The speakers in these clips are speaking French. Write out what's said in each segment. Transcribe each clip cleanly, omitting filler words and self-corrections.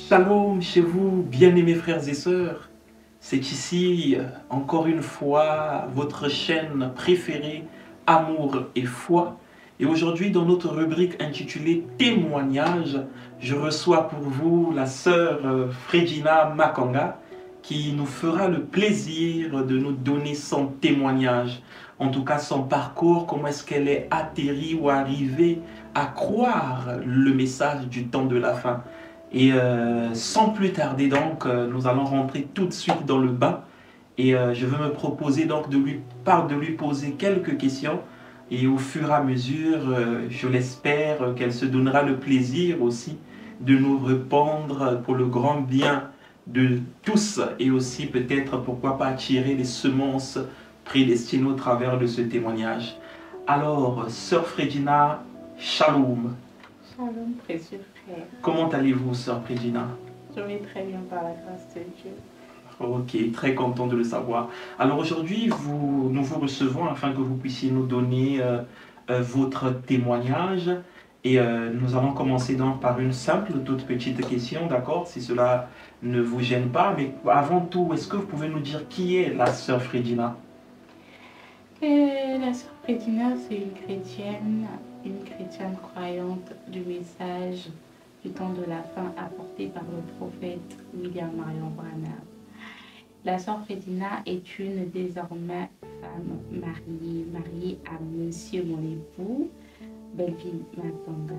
Shalom chez vous, bien-aimés frères et sœurs. C'est ici, encore une fois, votre chaîne préférée, Amour et Foi. Et aujourd'hui, dans notre rubrique intitulée Témoignages, je reçois pour vous la sœur Fredina Makanga, qui nous fera le plaisir de nous donner son témoignage, en tout cas son parcours, comment est-ce qu'elle est atterrie ou arrivée à croire le message du temps de la fin. Et sans plus tarder donc, nous allons rentrer tout de suite dans le bain. Et je veux me proposer donc de lui poser quelques questions. Et au fur et à mesure, je l'espère, qu'elle se donnera le plaisir aussi de nous répondre pour le grand bien de tous. Et aussi peut-être, pourquoi pas, attirer les semences prédestinées au travers de ce témoignage. Alors, sœur Fredina, shalom. Shalom, précieux frère. Comment allez-vous, sœur Fredina? Je vais très bien par la grâce de Dieu. Ok, très content de le savoir. Alors aujourd'hui, nous vous recevons afin que vous puissiez nous donner votre témoignage. Et nous allons commencer donc par une simple, toute petite question, d'accord? Si cela ne vous gêne pas. Mais avant tout, est-ce que vous pouvez nous dire qui est la sœur Fredina? La sœur Fredina, c'est une chrétienne croyante du message du temps de la fin apporté par le prophète William Marion Branham. La sœur Fredina est une désormais femme mariée à monsieur mon époux, Belvin Makanga.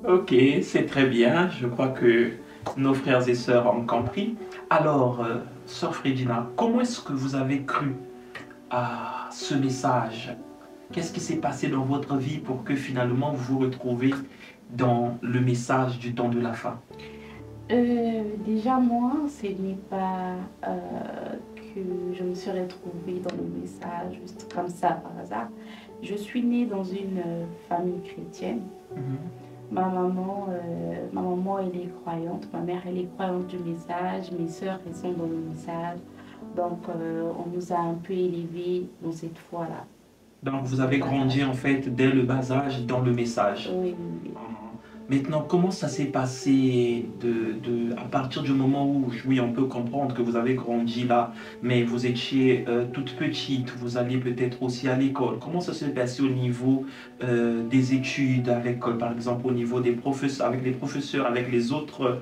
Ok, c'est très bien. Je crois que nos frères et sœurs ont compris. Alors, sœur Fredina, comment est-ce que vous avez cru à ce message? Qu'est-ce qui s'est passé dans votre vie pour que finalement vous vous retrouvez dans le message du temps de la fin? Déjà moi, ce n'est pas que je me suis retrouvée dans le message juste comme ça par hasard. Je suis née dans une famille chrétienne. Ma maman, elle est croyante, ma mère, elle est croyante du message, mes sœurs, elles sont dans le message. Donc, on nous a un peu élevés dans cette foi-là. Donc, vous avez grandi en fait dès le bas âge dans le message. Oui. Maintenant, comment ça s'est passé à partir du moment où, oui, on peut comprendre que vous avez grandi là, mais vous étiez toute petite, vous alliez peut-être aussi à l'école. Comment ça s'est passé au niveau des études, avec, par exemple, au niveau des professeurs, avec les professeurs, avec les autres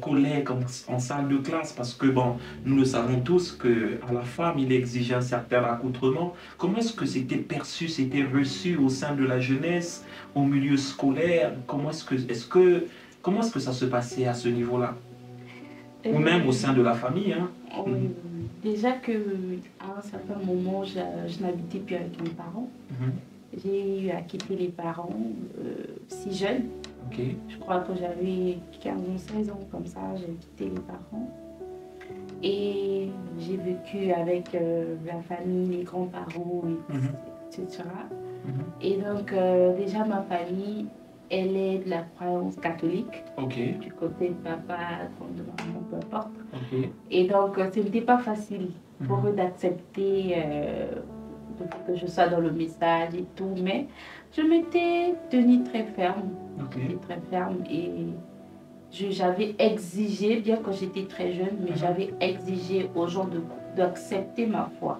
collègues en salle de classe? Parce que, bon, nous le savons tous qu'à la femme, il exige un certain accoutrement. Comment est-ce que c'était perçu, c'était reçu au sein de la jeunesse, au milieu scolaire? Comment est-ce que ça se passait à ce niveau-là? Ou même au sein de la famille, hein? Oui. Déjà qu'à un certain moment, je n'habitais plus avec mes parents. J'ai eu à quitter les parents si jeune. Okay. Je crois que j'avais 15 ou 16 ans, comme ça, j'ai quitté les parents. Et j'ai vécu avec la famille, les grands-parents, etc. Et donc, déjà, ma famille, elle est de la croyance catholique. Du côté de papa, de maman, peu importe. Et donc, ce n'était pas facile pour eux d'accepter que je sois dans le message et tout. Mais je m'étais tenue très ferme. J'étais très ferme et j'avais exigé, bien que j'étais très jeune, mais j'avais exigé aux gens d'accepter ma foi.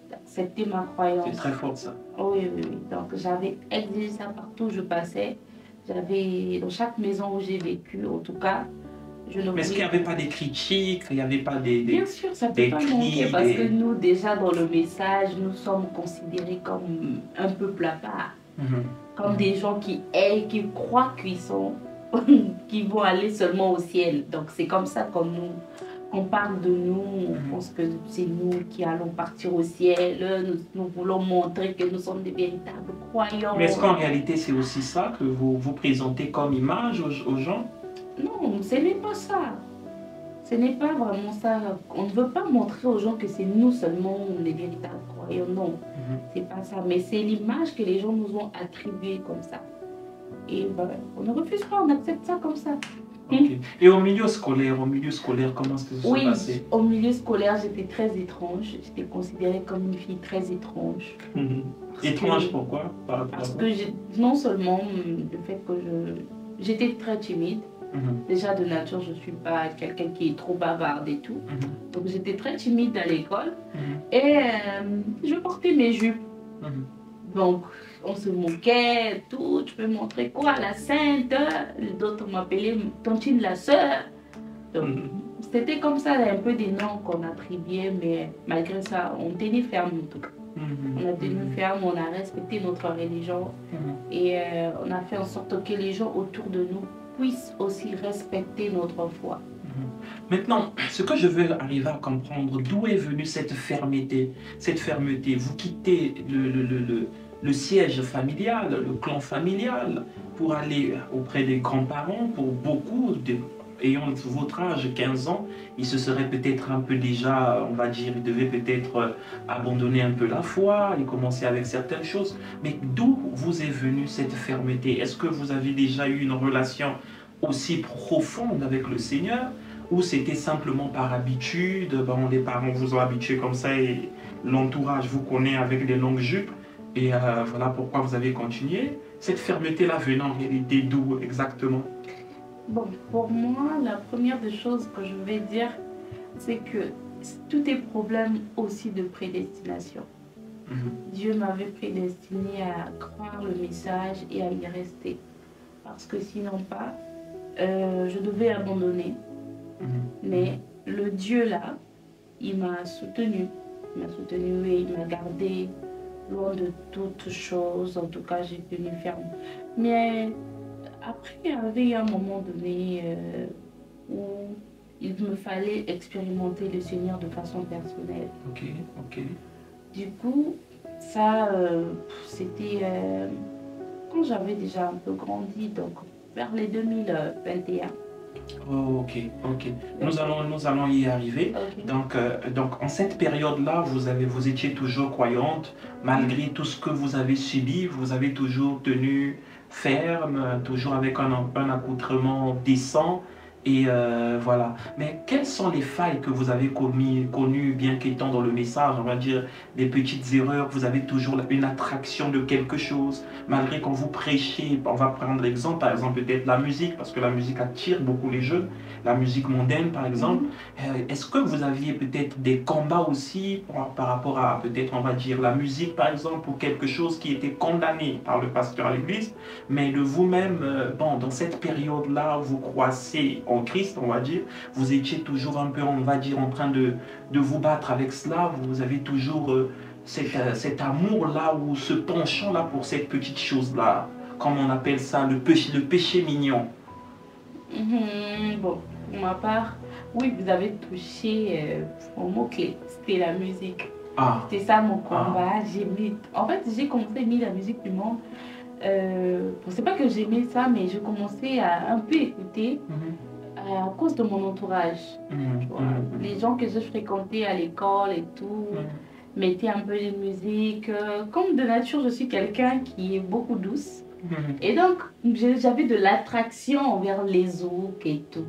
D'accepter ma croyance. C'est très fort ça. Oui. Donc j'avais exigé ça partout où je passais. Dans chaque maison où j'ai vécu, en tout cas, je ne. Mais est-ce qu'il n'y avait pas des critiques? Il n'y avait pas des Bien sûr, ça ne peut pas manquer parce que nous, déjà dans le message, nous sommes considérés comme un peuple à part. Comme des gens qui croient qu'ils vont aller seulement au ciel. Donc c'est comme ça qu'on parle de nous, on pense que c'est nous qui allons partir au ciel, nous voulons montrer que nous sommes des véritables croyants. Mais est-ce qu'en réalité c'est aussi ça que vous vous présentez comme image aux gens? Non, ce n'est pas ça. Ce n'est pas vraiment ça. On ne veut pas montrer aux gens que c'est nous seulement les véritables croyants, non. C'est pas ça, mais c'est l'image que les gens nous ont attribuée comme ça. Et on ne refuse pas, on accepte ça comme ça. Et au milieu scolaire, comment est-ce que ça se passait? Au milieu scolaire, j'étais très étrange. J'étais considérée comme une fille très étrange. Étrange pourquoi? Parce que non seulement le fait que j'étais très timide, Déjà de nature, je ne suis pas quelqu'un qui est trop bavarde et tout. Donc j'étais très timide à l'école. Et je portais mes jupes. Donc on se moquait, tout. Tu peux montrer quoi, la sainte? D'autres m'appelaient Tontine la sœur. Donc c'était comme ça, un peu des noms qu'on attribuait, mais malgré ça, on tenait ferme en tout cas. On a tenu ferme, on a respecté notre religion et on a fait en sorte que les gens autour de nous puissent aussi respecter notre foi. Maintenant, ce que je veux arriver à comprendre, d'où est venue cette fermeté? Cette fermeté, vous quittez le siège familial, le clan familial, pour aller auprès des grands-parents. Pour beaucoup, ayant votre âge, 15 ans, ils se seraient peut-être un peu déjà, on va dire, ils devaient peut-être abandonner un peu la foi et commencer avec certaines choses. Mais d'où vous est venue cette fermeté? Est-ce que vous avez déjà eu une relation aussi profonde avec le Seigneur? Ou c'était simplement par habitude, bon, les parents vous ont habitué comme ça et l'entourage vous connaît avec des longues jupes et voilà pourquoi vous avez continué? Cette fermeté-là venant en réalité d'où exactement? Bon, pour moi, la première des choses que je vais dire, c'est que tout est problème aussi de prédestination. Dieu m'avait prédestiné à croire le message et à y rester. Parce que sinon pas, je devais abandonner. Mais le Dieu là, il m'a soutenu. Il m'a soutenu et il m'a gardé loin de toutes choses. En tout cas, j'ai tenu ferme. Mais après, il y avait un moment donné où il me fallait expérimenter le Seigneur de façon personnelle. Ok. Du coup, ça, c'était quand j'avais déjà un peu grandi, donc vers les 2021. Oh, ok. Nous allons y arriver. Donc, en cette période-là, vous étiez toujours croyante, malgré tout ce que vous avez subi, vous avez toujours tenu ferme, toujours avec un accoutrement décent. Et voilà. Mais quelles sont les failles que vous avez connues, bien qu'étant dans le message, on va dire, des petites erreurs, vous avez toujours une attraction de quelque chose, malgré quand vous prêchez, on va prendre l'exemple, par exemple, peut-être la musique, parce que la musique attire beaucoup les jeunes, la musique mondaine, par exemple. Est-ce que vous aviez peut-être des combats aussi par rapport à, peut-être, on va dire, la musique, par exemple, ou quelque chose qui était condamné par le pasteur à l'église, mais de vous-même, bon, dans cette période-là, vous croissez en Christ, on va dire, vous étiez toujours un peu, on va dire, en train de vous battre avec cela, vous avez toujours cet amour-là ou ce penchant-là pour cette petite chose-là, comme on appelle ça, le péché mignon. Bon, pour ma part, oui, vous avez touché au mot-clé, c'était la musique. C'était ça mon combat, en fait, j'ai commencé à aimer la musique du monde. C'est pas que j'aimais ça, mais je commençais à un peu écouter à cause de mon entourage. Les gens que je fréquentais à l'école et tout mettaient un peu de musique. Comme de nature, je suis quelqu'un qui est beaucoup douce. Et donc, j'avais de l'attraction envers les zouks et tout.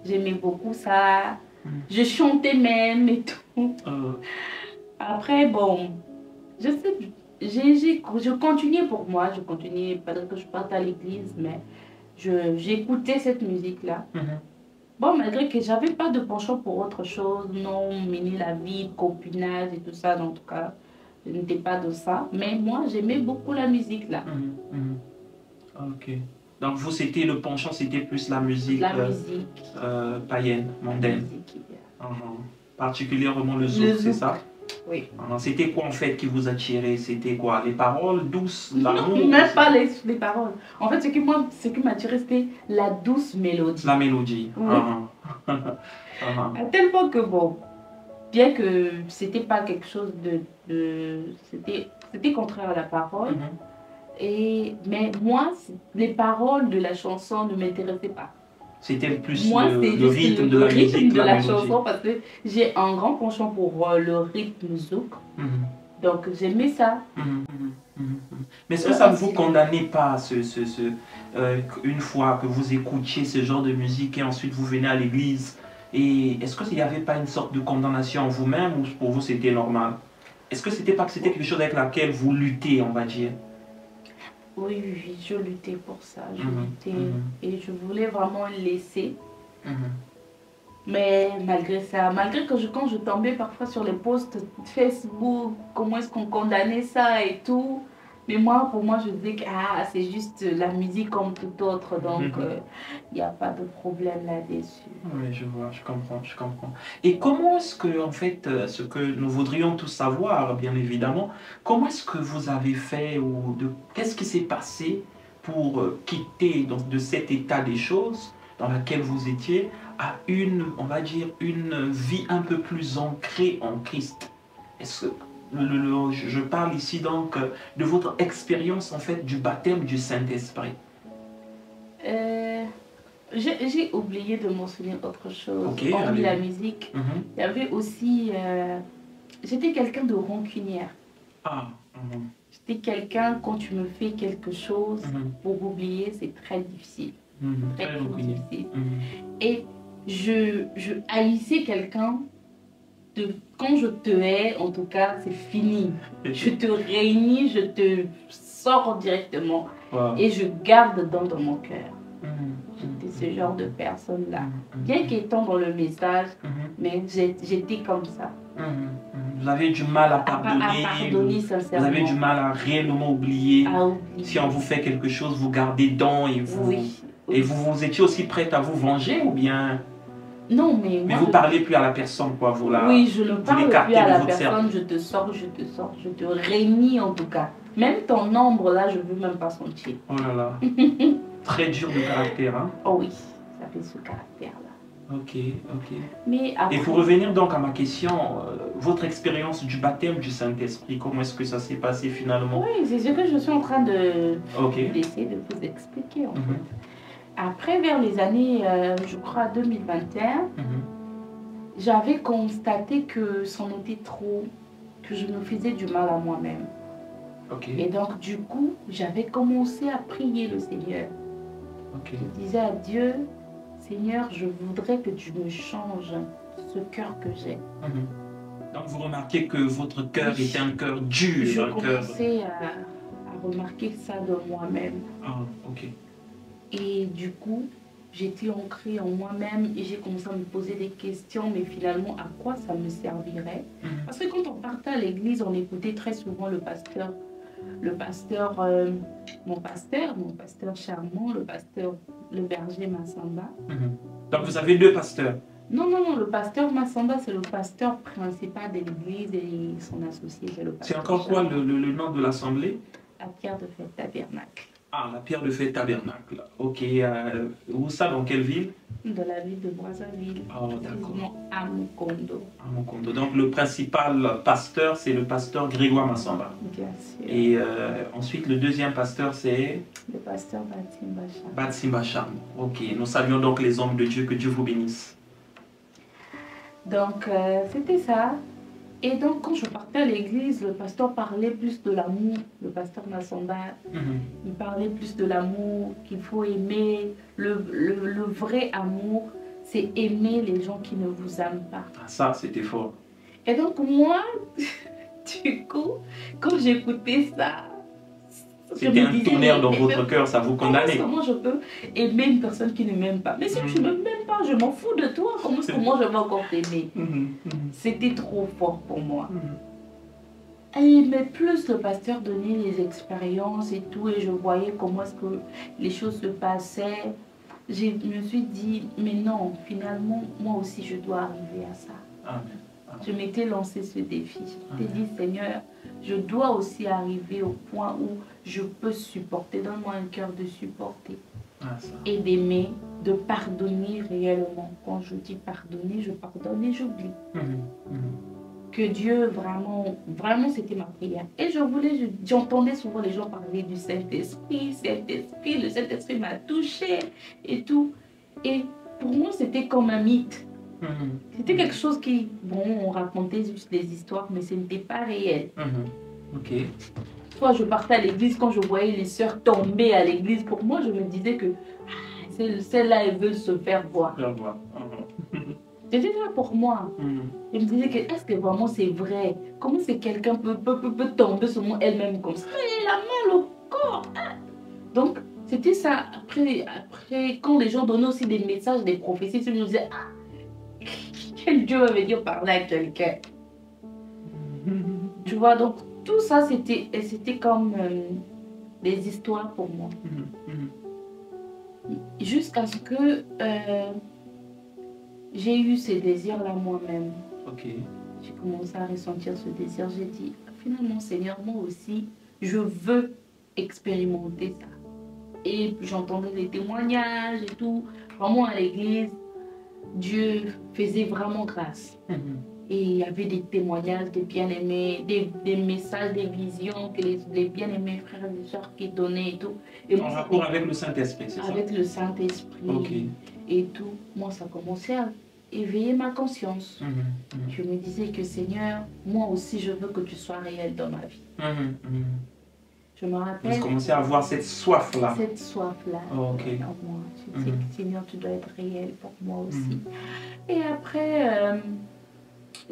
J'aimais beaucoup ça. Je chantais même et tout. Après, bon, je sais, je continuais pour moi. Je continuais, pas que je parte à l'église, mais j'écoutais cette musique-là. Bon, malgré que j'avais pas de penchant pour autre chose, non, mener la vie, copinage et tout ça, en tout cas, je n'étais pas de ça. Mais moi, j'aimais beaucoup la musique là. Ok. Donc vous, c'était le penchant, c'était plus la musique, païenne, mondaine. Particulièrement le zouk, c'est ça? Oui. C'était quoi en fait qui vous attirait? C'était quoi? Les paroles douces, l'amour? Non, même pas les paroles. En fait, ce qui m'attirait, c'était la douce mélodie. La mélodie. Oui. À tel point que, bon, bien que c'était pas quelque chose c'était contraire à la parole. Mais moi, les paroles de la chanson ne m'intéressaient pas. C'était plus le rythme de la musique, de la chanson, parce que j'ai un grand penchant pour le rythme zouk. Donc j'aimais ça. Mais est-ce que ça ne vous condamnait pas, une fois que vous écoutiez ce genre de musique et ensuite vous venez à l'église, et est-ce qu'il n'y avait pas une sorte de condamnation en vous-même ou pour vous c'était normal? Est-ce que c'était quelque chose avec laquelle vous luttez, on va dire? Oui, oui, oui, je luttais pour ça. Je Mhm, luttais mhm, et je voulais vraiment laisser. mhm. Mais malgré ça, malgré que quand je tombais parfois sur les posts Facebook, comment est-ce qu'on condamnait ça et tout. Mais moi, pour moi, je disais que ah, c'est juste la musique comme tout autre, donc il n'y a pas de problème là-dessus. Oui, je vois, je comprends, je comprends. Et comment est-ce que, en fait, ce que nous voudrions tous savoir, bien évidemment, comment est-ce que vous avez fait ou qu'est-ce qui s'est passé pour quitter donc, de cet état des choses dans laquelle vous étiez à une, on va dire, une vie un peu plus ancrée en Christ? Est-ce que je parle ici donc de votre expérience en fait du baptême du Saint-Esprit. Euh, j'ai oublié de mentionner autre chose. Ok, Hormis allez. la musique, il y avait aussi... j'étais quelqu'un de rancunière. Ah. J'étais quelqu'un, quand tu me fais quelque chose, pour oublier, c'est très difficile. Très difficile. Et je haïssais quelqu'un, quand je te hais, en tout cas, c'est fini. Je te réunis, je te sors directement. Wow. Et je garde dans mon cœur. J'étais ce genre de personne-là. Bien qu'étant dans le message, mais j'étais comme ça. Vous avez du mal à pardonner, sincèrement. Vous avez du mal à réellement oublier. Si on vous fait quelque chose, vous gardez dedans et vous... Oui. Et vous étiez aussi prête à vous venger ou bien... Non, mais moi, vous ne parlez plus à la personne, quoi. Vous la, oui, je ne parle plus à la personne, cercle. je te sors, je te réunis en tout cas. Même ton ombre là, je ne veux même pas sentir. Oh là là. Très dur de caractère, hein. Oh oui, ça fait ce caractère-là. Ok, ok. Mais après... Et pour revenir donc à ma question, votre expérience du baptême du Saint-Esprit, comment est-ce que ça s'est passé finalement? Oui, c'est ce que je suis en train d'essayer de vous expliquer en fait. Après, vers les années, je crois, 2021, j'avais constaté que c'en était trop, que je me faisais du mal à moi-même. Et donc, du coup, j'avais commencé à prier le Seigneur. Je disais à Dieu, Seigneur, je voudrais que tu me changes ce cœur que j'ai. Donc, vous remarquez que votre cœur était un cœur dur. Je commençais à remarquer ça de moi-même. Ah, ok. Et du coup, j'étais ancrée en moi-même et j'ai commencé à me poser des questions, mais finalement, à quoi ça me servirait? Parce que quand on partait à l'église, on écoutait très souvent le pasteur, mon pasteur charmant, le berger Massamba. Donc, vous avez deux pasteurs? Non, non, non, le pasteur Massamba, c'est le pasteur principal de l'église et son associé, c'est le pasteur. C'est encore quoi le nom de l'assemblée? La pierre de fête tabernacle. Ah, la pierre de fête tabernacle. Ok. Où ça, dans quelle ville? De la ville de Brazzaville. Oh, d'accord. À Mukondo. À Mukondo. Donc, le principal pasteur, c'est le pasteur Grégoire Massamba. Bien sûr. Et ensuite, le deuxième pasteur, c'est? Le pasteur Batsimba Charme. Batsimba Charme. Ok. Nous saluons donc les hommes de Dieu. Que Dieu vous bénisse. Donc, c'était ça. Et donc, quand je partais à l'église, le pasteur parlait plus de l'amour, le pasteur Massamba. Il parlait plus de l'amour, qu'il faut aimer. Le vrai amour, c'est aimer les gens qui ne vous aiment pas. Ah, ça, c'était fort. Et donc, moi, du coup, quand j'écoutais ça, c'était un tonnerre dans votre cœur, ça vous condamnait. Comment je peux aimer une personne qui ne m'aime pas? Mais si tu ne m'aimes pas, je m'en fous de toi. Comment est-ce que moi je vais encore t'aimer? C'était trop fort pour moi. Mais plus le pasteur donnait les expériences et tout, et je voyais comment est-ce que les choses se passaient, je me suis dit, mais non, finalement, moi aussi je dois arriver à ça. Amen. Je m'étais lancé ce défi. Je t'ai dit, Seigneur, je dois aussi arriver au point où je peux supporter. Donne-moi un cœur de supporter. Et d'aimer, de pardonner réellement. Quand je dis pardonner, je pardonne et j'oublie. Que Dieu, vraiment, c'était ma prière. Et j'entendais souvent les gens parler du Saint-Esprit, le Saint-Esprit m'a touché et tout. Et pour moi, c'était comme un mythe. C'était quelque chose qui, bon, on racontait juste des histoires, mais ce n'était pas réel. Ok. Soit je partais à l'église, quand je voyais les sœurs tomber à l'église, pour moi, je me disais que celles-là, elles veulent se faire voir. C'était ça pour moi. Je me disais que est-ce que vraiment c'est vrai? Comment c'est quelqu'un peut tomber sur moi elle-même comme ça? Elle a mal au corps. Donc, c'était ça. Après, quand les gens donnaient aussi des messages, des prophéties, je me disais, ah, quel Dieu va venir parler à quelqu'un. Tu vois, donc tout ça, c'était comme des histoires pour moi. Jusqu'à ce que j'ai eu ces désirs-là moi-même. J'ai commencé à ressentir ce désir. J'ai dit, finalement, Seigneur, moi aussi, je veux expérimenter ça. Et j'entendais des témoignages et tout. Vraiment, à l'église, Dieu faisait vraiment grâce. Et il y avait des témoignages des bien-aimés, des messages, des visions que les bien-aimés frères et sœurs qui donnaient et tout. Et en rapport avec le Saint-Esprit, c'est ça? Avec le Saint-Esprit et tout. Moi, ça commençait à éveiller ma conscience. Je me disais que Seigneur, moi aussi, je veux que tu sois réel dans ma vie. Je me rappelle. Vous commencez à avoir cette soif-là. Cette soif-là. En moi. Je disais que Seigneur, tu dois être réel pour moi aussi. Et après,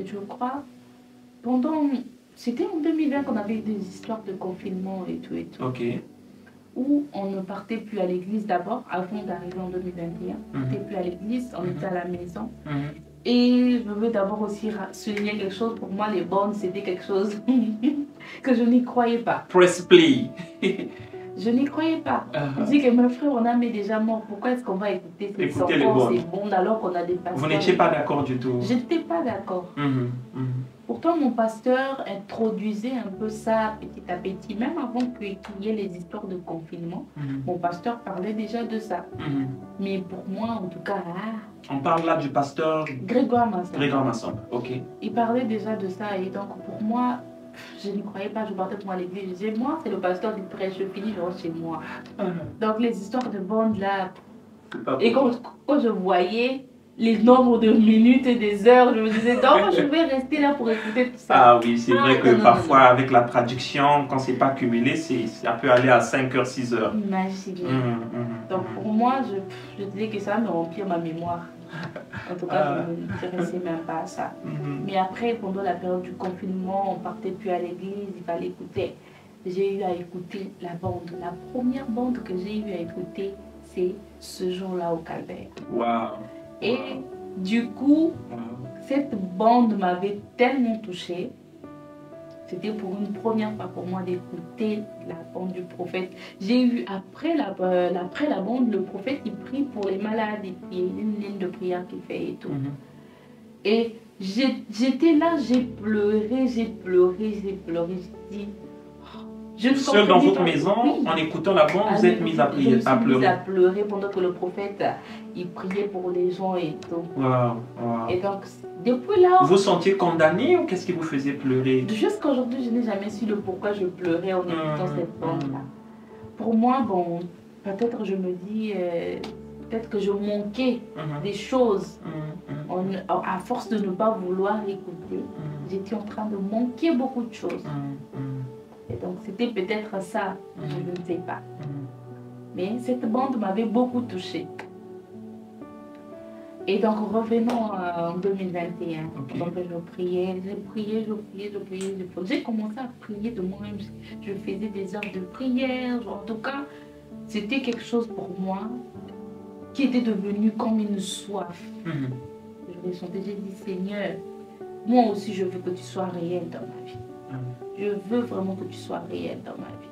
je crois, c'était en 2020 qu'on avait eu des histoires de confinement et tout. Où on ne partait plus à l'église d'abord, avant d'arriver en 2021. On ne partait plus à l'église, on était à la maison. Et je veux d'abord aussi souligner quelque chose. Pour moi, les bornes, c'était quelque chose que je n'y croyais pas. Press play. Je n'y croyais pas. Je dis que mes frères, on a mis déjà mort. Pourquoi est-ce qu'on va écouter ces bornes alors qu'on a des pasteurs? Vous n'étiez pas d'accord du tout? Je n'étais pas d'accord. Pourtant, mon pasteur introduisait un peu ça petit à petit. Même avant qu'il y ait les histoires de confinement, mon pasteur parlait déjà de ça. Mais pour moi, en tout cas... On parle là du pasteur... Grégoire Massamba. Grégoire Massamba, Il parlait déjà de ça. Et donc, pour moi, je n'y croyais pas. Je partais pour moi à l'église. Je disais, moi, c'est le pasteur qui prêche. Je finis, je rentre chez moi. Donc, les histoires de bandes là... Et quand je voyais les nombres de minutes et des heures, je me disais, non, je vais rester là pour écouter tout ça. Ah oui, c'est vrai que parfois, avec la traduction, quand c'est pas cumulé, ça peut aller à 5 heures, 6 heures. Imagine. Donc pour moi, je disais que ça va me remplir ma mémoire. En tout cas, je ne m'intéressais même pas à ça. Mais après, pendant la période du confinement, on partait plus à l'église, il fallait écouter. J'ai eu à écouter la bande. La première bande que j'ai eu à écouter, c'est Ce jour-là au calvaire. Waouh. Et du coup, cette bande m'avait tellement touchée. C'était pour une première fois pour moi d'écouter la bande du prophète. J'ai eu, après la bande, le prophète, il prie pour les malades. Il y a une ligne de prière qu'il fait et tout. Et j'étais là, j'ai pleuré. J'ai dit... Seul dans votre maison, en écoutant la bande, vous êtes mise à pleurer. Je me suis mise à pleurer pendant que le prophète, il priait pour les gens et tout. Et donc, depuis là... Vous vous sentiez condamné ou qu'est-ce qui vous faisait pleurer? Jusqu'à aujourd'hui, je n'ai jamais su le pourquoi je pleurais en écoutant cette bande-là. Pour moi, bon, peut-être je me dis... peut-être que je manquais des choses. À force de ne pas vouloir écouter, j'étais en train de manquer beaucoup de choses. Et donc, c'était peut-être ça, je ne sais pas. Mais cette bande m'avait beaucoup touchée. Et donc, revenons en 2021. Donc, je priais. J'ai commencé à prier de moi-même. Je faisais des heures de prière. En tout cas, c'était quelque chose pour moi qui était devenu comme une soif. Je ressentais, j'ai dit, Seigneur, moi aussi, je veux que tu sois réel dans ma vie. Je veux vraiment que tu sois réel dans ma vie.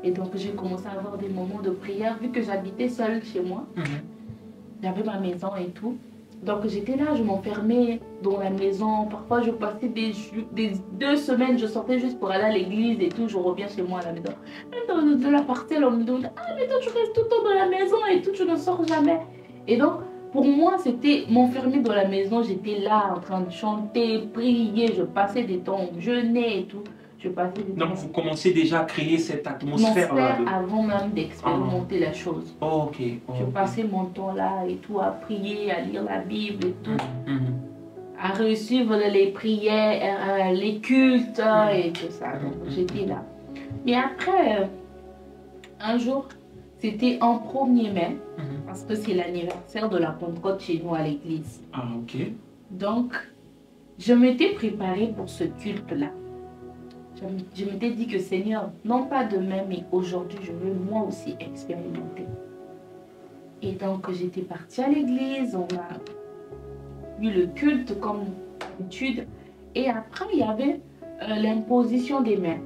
Et donc, j'ai commencé à avoir des moments de prière, vu que j'habitais seule chez moi. J'avais ma maison et tout. Donc, j'étais là, je m'enfermais dans la maison. Parfois, je passais des 2 semaines, je sortais juste pour aller à l'église et tout. Je reviens chez moi à la maison. Même dans la parcelle, on me demande, ah, mais toi, tu restes tout le temps dans la maison et tout, tu ne sors jamais. Et donc, pour moi, c'était m'enfermer dans la maison. J'étais là en train de chanter, prier. Je passais des temps, jeûner et tout. Donc, vous commencez déjà à créer cette atmosphère-là. Avant même d'expérimenter la chose. Je passais mon temps là et tout, à prier, à lire la Bible et tout. À suivre les prières, les cultes et tout ça. Donc, j'étais là. Mais après, un jour, c'était en 1er mai, parce que c'est l'anniversaire de la Pentecôte chez nous à l'église. Donc, je m'étais préparée pour ce culte-là. je m'étais dit que Seigneur, non pas demain, mais aujourd'hui, je veux moi aussi expérimenter. Et donc, j'étais partie à l'église, on a eu le culte comme d'habitude. Et après, il y avait l'imposition des mains.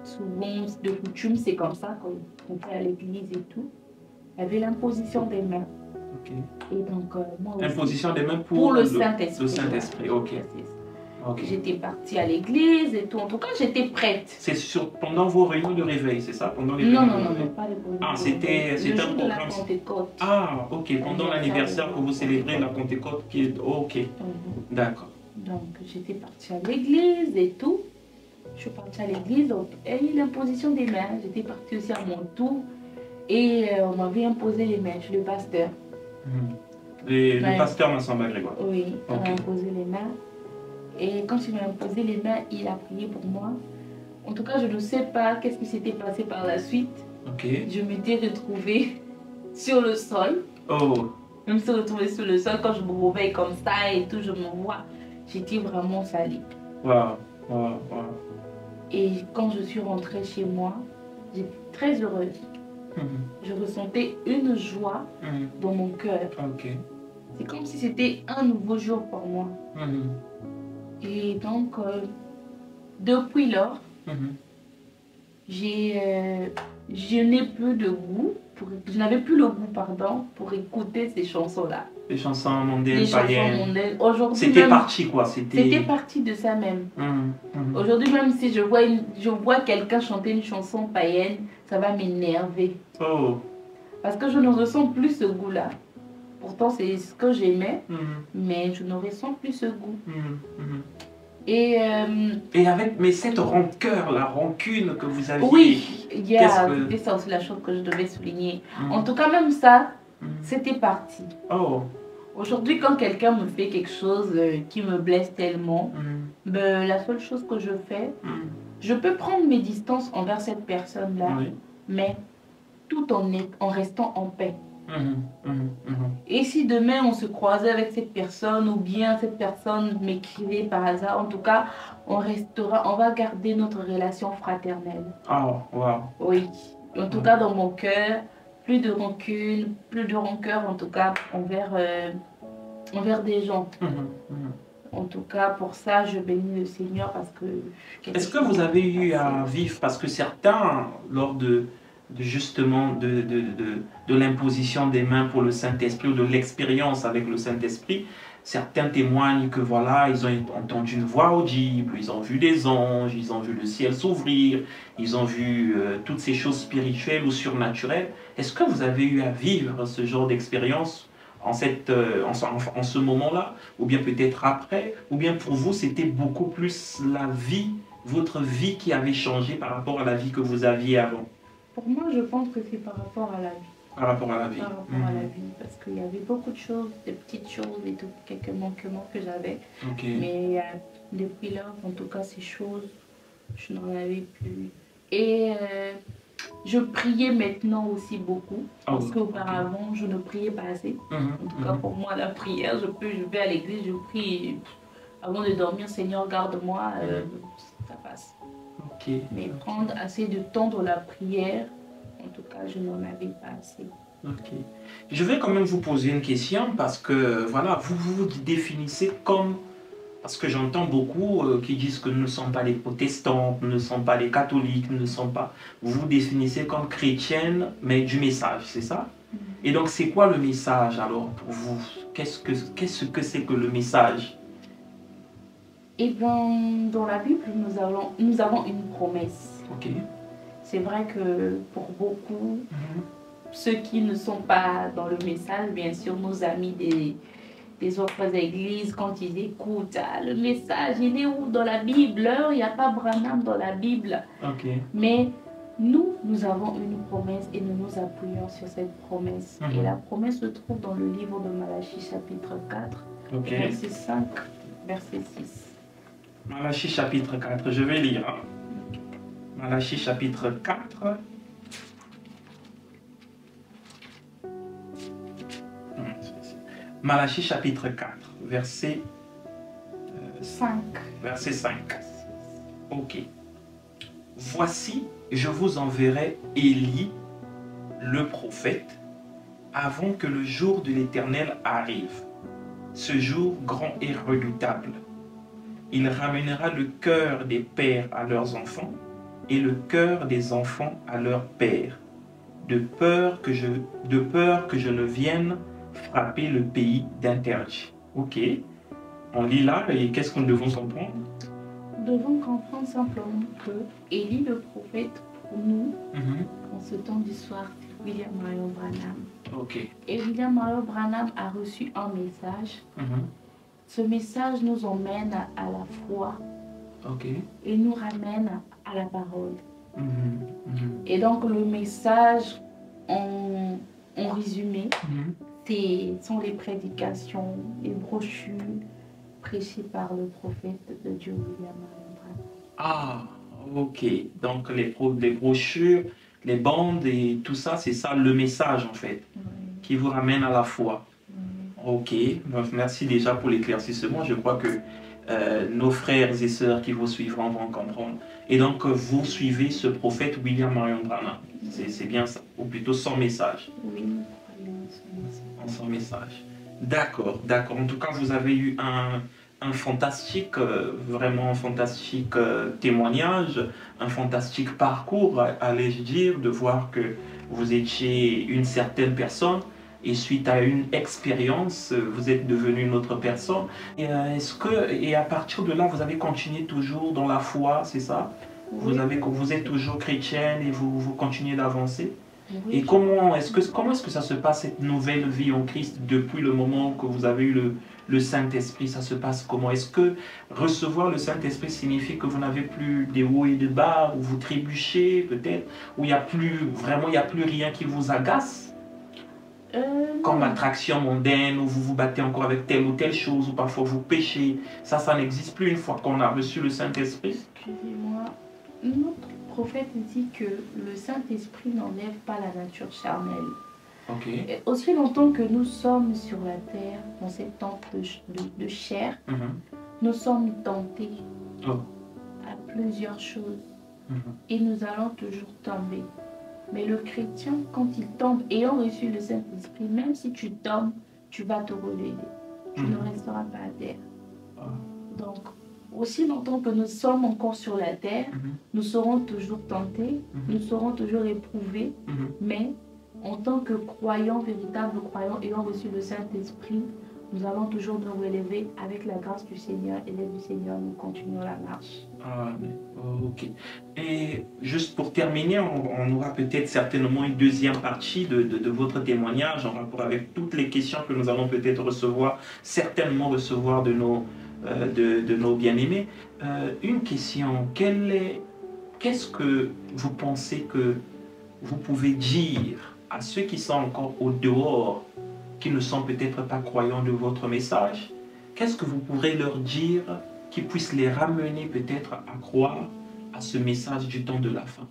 Souvent, de coutume, c'est comme ça qu'on fait à l'église et tout. Il y avait l'imposition des mains. Et donc, moi aussi, l'imposition des mains pour le Saint-Esprit. Le Saint-Esprit, ok. J'étais partie à l'église et tout. En tout cas, j'étais prête. C'est pendant vos réunions de réveil, c'est ça? Pendant les non, réunions non, de réveil. non, pas les réunions. Ah, c'était un de la programme. Pentecôte. Ah, ok. Pendant l'anniversaire que vous célébrez la Pentecôte qui est. Ok. D'accord. Donc, j'étais partie à l'église et tout. Je suis partie à l'église, donc il y a eu l'imposition des mains. J'étais partie aussi à mon tour et on m'avait imposé les mains chez le pasteur. Le pasteur Massamba Grégoire. Oui, on m'a imposé les mains. Et quand il m'a imposé les mains, il a prié pour moi. En tout cas, je ne sais pas qu'est-ce qui s'était passé par la suite. Je m'étais retrouvée sur le sol. Oh. Je me suis retrouvée sur le sol quand je me réveille comme ça et tout, je me vois. J'étais vraiment salie. Wow. Et quand je suis rentrée chez moi, j'étais très heureuse. Je ressentais une joie dans mon cœur. C'est comme si c'était un nouveau jour pour moi. Et donc, depuis lors, je n'ai plus de goût, je n'avais plus le goût, pardon, pour écouter ces chansons-là. Les chansons mondaines, païennes. C'était parti quoi. C'était parti de ça même. Aujourd'hui, même si je vois quelqu'un chanter une chanson païenne, ça va m'énerver. Oh. Parce que je ne ressens plus ce goût-là. Pourtant, c'est ce que j'aimais, mais je ne ressens plus ce goût. Mais cette rancœur, la rancune que vous aviez... Oui, c'était ça aussi la chose que je devais souligner. En tout cas, même ça, c'était parti. Oh. Aujourd'hui, quand quelqu'un me fait quelque chose qui me blesse tellement, la seule chose que je fais, je peux prendre mes distances envers cette personne-là, mais tout en restant en paix. Et si demain on se croisait avec cette personne ou bien cette personne m'écrivait par hasard, en tout cas, on va garder notre relation fraternelle. Oh, wow. Oui, en tout cas dans mon cœur, plus de rancune, plus de rancœur en tout cas envers des gens. En tout cas, pour ça, je bénis le Seigneur parce que... Est-ce que vous avez eu à vivre, parce que certains, lors justement de l'imposition des mains pour le Saint-Esprit ou de l'expérience avec le Saint-Esprit, certains témoignent que voilà, ils ont entendu une voix audible, ils ont vu des anges, ils ont vu le ciel s'ouvrir, ils ont vu toutes ces choses spirituelles ou surnaturelles. Est-ce que vous avez eu à vivre ce genre d'expérience en ce moment-là, ou bien peut-être après, ou bien pour vous c'était beaucoup plus la vie, votre vie qui avait changé par rapport à la vie que vous aviez avant? Pour moi, je pense que c'est par rapport à la vie. Par rapport à la vie. Par rapport à la vie, parce qu'il y avait beaucoup de choses, des petites choses et tout, quelques manquements que j'avais. Mais depuis là, en tout cas, ces choses, je n'en avais plus. Et je priais maintenant aussi beaucoup, parce qu'auparavant, je ne priais pas assez. En tout cas, pour moi, la prière, je vais à l'église, je prie avant de dormir, Seigneur, garde-moi, ça passe. Mais prendre assez de temps dans la prière, en tout cas, je n'en avais pas assez. Je vais quand même vous poser une question parce que, voilà, vous vous définissez comme... Parce que j'entends beaucoup qui disent que nous ne sommes pas les protestants, nous ne sommes pas les catholiques, nous ne sommes pas... Vous vous définissez comme chrétienne, mais du message, c'est ça? Et donc, c'est quoi le message alors pour vous? Qu'est-ce que c'est que le message? Eh bien, dans la Bible, nous avons une promesse. C'est vrai que pour beaucoup, ceux qui ne sont pas dans le message, bien sûr, nos amis des autres églises, quand ils écoutent, le message, il est où dans la Bible? Il n'y a pas Branham dans la Bible. Mais nous avons une promesse et nous nous appuyons sur cette promesse. Et la promesse se trouve dans le livre de Malachie, chapitre 4, verset 5, verset 6. Malachie chapitre 4, je vais lire. Malachie chapitre 4. Malachie chapitre 4, verset 5. Verset 5. Ok. Voici, je vous enverrai Élie, le prophète, avant que le jour de l'Éternel arrive. Ce jour grand et redoutable. Il ramènera le cœur des pères à leurs enfants et le cœur des enfants à leurs pères, de peur que je ne vienne frapper le pays d'interdit. Ok, on lit là et qu'est-ce qu'on devons comprendre? Nous devons comprendre simplement que Élie le prophète, pour nous, en ce temps d'histoire, c'est William Marion Branham. Ok. Et William Marion Branham a reçu un message. Ce message nous emmène à la foi. Ok. Et nous ramène à la parole. Et donc le message, en résumé, sont les prédications, les brochures prêchées par le prophète de Dieu, William Marion Branham. Ah, ok. Donc les brochures, les bandes et tout ça, c'est ça le message en fait, qui vous ramène à la foi. Ok, donc, merci déjà pour l'éclaircissement. Je crois que nos frères et sœurs qui vous suivront vont comprendre. Et donc, vous suivez ce prophète William Marion Branham. C'est bien ça, ou plutôt son message. Oui, nous croyons en son message. D'accord, d'accord. En tout cas, vous avez eu un fantastique, vraiment fantastique témoignage, un fantastique parcours, allais-je dire, de voir que vous étiez une certaine personne. Et suite à une expérience, vous êtes devenu une autre personne. Et à partir de là, vous avez continué toujours dans la foi, c'est ça? Oui. Vous êtes toujours chrétienne et vous continuez d'avancer? Oui. Et comment est-ce que ça se passe, cette nouvelle vie en Christ, depuis le moment que vous avez eu le Saint-Esprit? Ça se passe comment? Est-ce que recevoir le Saint-Esprit signifie que vous n'avez plus des hauts et des bas, ou vous trébuchez peut-être, où il n'y a plus rien qui vous agace? Comme attraction mondaine, où vous vous battez encore avec telle ou telle chose, ou parfois vous péchez. Ça n'existe plus une fois qu'on a reçu le Saint-Esprit. Excusez-moi, notre prophète dit que le Saint-Esprit n'enlève pas la nature charnelle. Okay. Et aussi longtemps que nous sommes sur la terre, dans cette tente de chair, nous sommes tentés à plusieurs choses. Et nous allons toujours tomber. Mais le chrétien, quand il tombe, ayant reçu le Saint-Esprit, même si tu tombes, tu vas te relever. Tu ne resteras pas à terre. Donc, aussi longtemps que nous sommes encore sur la terre, nous serons toujours tentés, nous serons toujours éprouvés, mais en tant que croyants, véritables croyants, ayant reçu le Saint-Esprit, nous allons toujours nous relever avec la grâce du Seigneur et l'aide du Seigneur, nous continuons la marche. Ah, ok. Et juste pour terminer, on aura peut-être certainement une deuxième partie de votre témoignage en rapport avec toutes les questions que nous allons peut-être certainement recevoir de nos bien-aimés. Une question, qu'est-ce que vous pensez que vous pouvez dire à ceux qui sont encore au dehors, qui ne sont peut-être pas croyants de votre message? Qu'est-ce que vous pourrez leur dire qui puisse les ramener peut-être à croire à ce message du temps de la fin?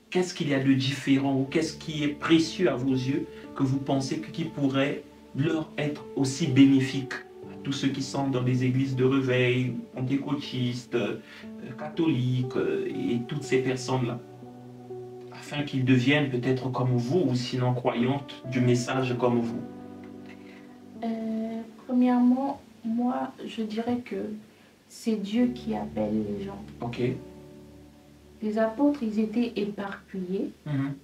Qu'est-ce qu'il y a de différent, ou qu'est-ce qui est précieux à vos yeux que vous pensez qui pourrait leur être aussi bénéfique à tous ceux qui sont dans des églises de réveil, pentecôtistes, catholiques et toutes ces personnes-là, afin qu'ils deviennent peut-être comme vous, ou sinon croyantes du message comme vous? Premièrement, moi, je dirais que c'est Dieu qui appelle les gens. Ok. Les apôtres, ils étaient éparpillés,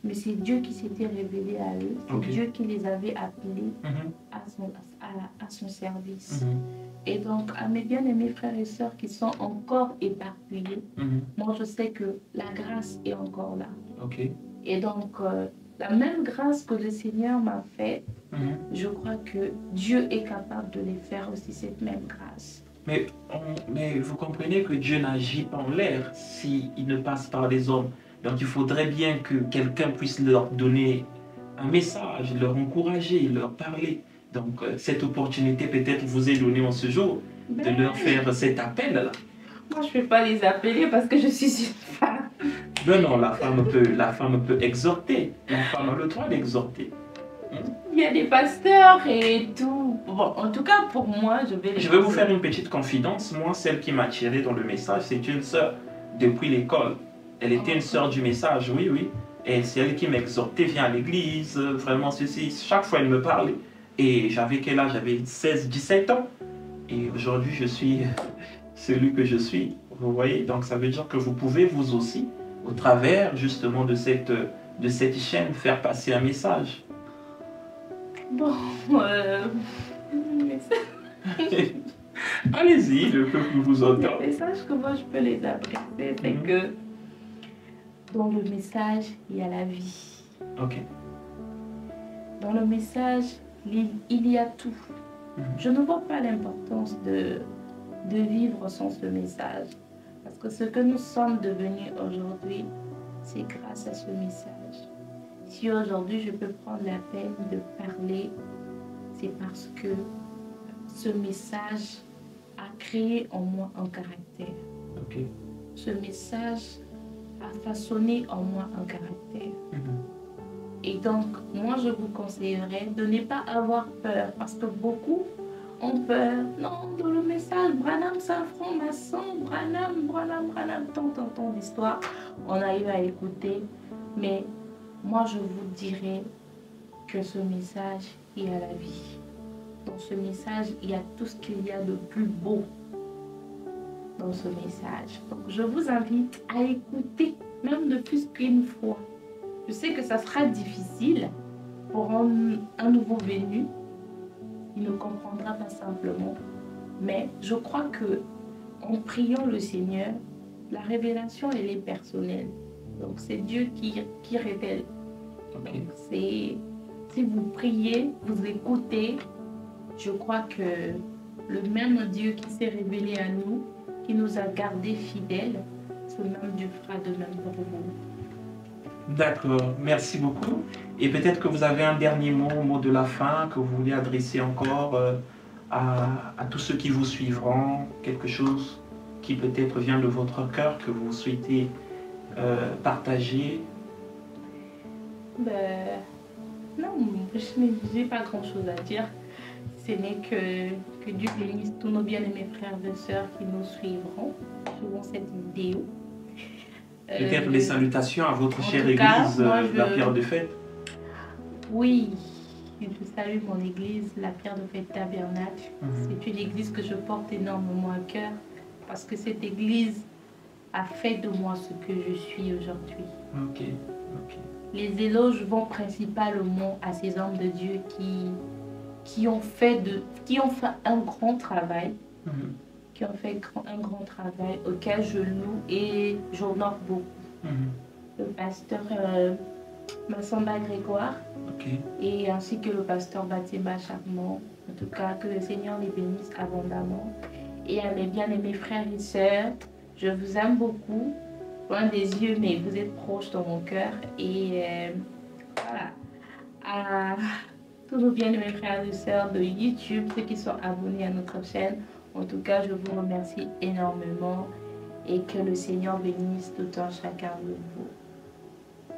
mais c'est Dieu qui s'était révélé à eux. C'est Dieu qui les avait appelés à son service. Et donc, à mes bien-aimés frères et sœurs qui sont encore éparpillés, moi, je sais que la grâce est encore là. Et donc, la même grâce que le Seigneur m'a faite, je crois que Dieu est capable de les faire aussi, cette même grâce. Mais vous comprenez que Dieu n'agit pas en l'air s'il ne passe par les hommes. Donc il faudrait bien que quelqu'un puisse leur donner un message, leur encourager, leur parler. Donc cette opportunité peut-être vous est donnée en ce jour de leur faire cet appel-là. Moi je ne peux pas les appeler parce que je suis une femme. Non, la femme peut exhorter. La femme a le droit d'exhorter. Il y a des pasteurs et tout. Bon, en tout cas, pour moi, je vais vous faire une petite confidence. Moi, celle qui m'a tiré dans le message, c'est une sœur. depuis l'école. Elle était une sœur du message, oui, oui. Et c'est elle qui m'exhortait, viens à l'église, vraiment ceci. Chaque fois, elle me parlait. Et j'avais quel âge? J'avais 16, 17 ans. Et aujourd'hui, je suis celui que je suis. Vous voyez? Donc, ça veut dire que vous pouvez, vous aussi, au travers justement de cette chaîne, faire passer un message. Bon, Allez-y, le peuple vous entend. les messages que moi je peux les adresser, c'est que dans le message, il y a la vie. Ok. Dans le message, il y a tout. Je ne vois pas l'importance de vivre sans ce message. Parce que ce que nous sommes devenus aujourd'hui, c'est grâce à ce message. Si aujourd'hui je peux prendre la peine de parler, c'est parce que ce message a créé en moi un caractère. Okay. Ce message a façonné en moi un caractère. Et donc, moi, je vous conseillerais de ne pas avoir peur, parce que beaucoup ont peur. Non, dans le message, Branham, c'est un franc-maçon, Branham, tant d'histoires. On arrive à écouter, mais moi, je vous dirais que ce message, il y a la vie. Dans ce message, il y a tout ce qu'il y a de plus beau dans ce message. Donc, je vous invite à écouter, même de plus qu'une fois. Je sais que ça sera difficile pour un nouveau venu. Il ne comprendra pas simplement. Mais je crois que en priant le Seigneur, la révélation, elle est personnelle. Donc, c'est Dieu qui révèle. Okay. Donc, si vous priez, vous écoutez, je crois que le même Dieu qui s'est révélé à nous, qui nous a gardés fidèles, ce même Dieu fera de même pour vous. D'accord, merci beaucoup. Et peut-être que vous avez un dernier mot de la fin que vous voulez adresser encore à tous ceux qui vous suivront, quelque chose qui peut-être vient de votre cœur que vous souhaitez partager. Non, je n'ai pas grand-chose à dire. Ce n'est que Dieu bénisse tous nos bien-aimés frères et sœurs qui nous suivront sur cette vidéo. Peut-être des salutations à votre chère église, la Pierre de Fête. Oui, je salue mon église, la Pierre de Fête Tabernacle. C'est une église que je porte énormément à cœur parce que cette église a fait de moi ce que je suis aujourd'hui. Ok. Les éloges vont principalement à ces hommes de Dieu qui ont fait un grand travail. Qui ont fait un grand travail auquel je loue et j'honore beaucoup. Le pasteur Massamba Grégoire et ainsi que le pasteur Batimba Charmant. En tout cas, que le Seigneur les bénisse abondamment. Et à mes bien-aimés frères et sœurs, je vous aime beaucoup, loin des yeux, mais vous êtes proches dans mon cœur. Et voilà, à tous nos bien-aimés frères et sœurs de YouTube, ceux qui sont abonnés à notre chaîne, en tout cas, je vous remercie énormément et que le Seigneur bénisse tout un chacun de vous.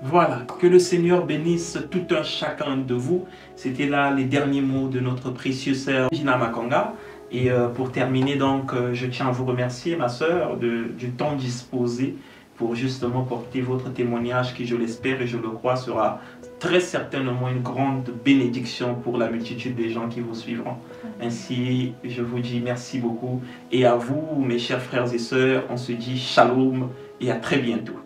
Voilà, que le Seigneur bénisse tout un chacun de vous. C'était là les derniers mots de notre précieuse sœur Gina Makonga. Et pour terminer, donc, je tiens à vous remercier, ma sœur, du temps disposé pour justement porter votre témoignage qui, je l'espère et je le crois, sera très certainement une grande bénédiction pour la multitude des gens qui vous suivront. Ainsi, je vous dis merci beaucoup. Et à vous, mes chers frères et sœurs, on se dit shalom et à très bientôt.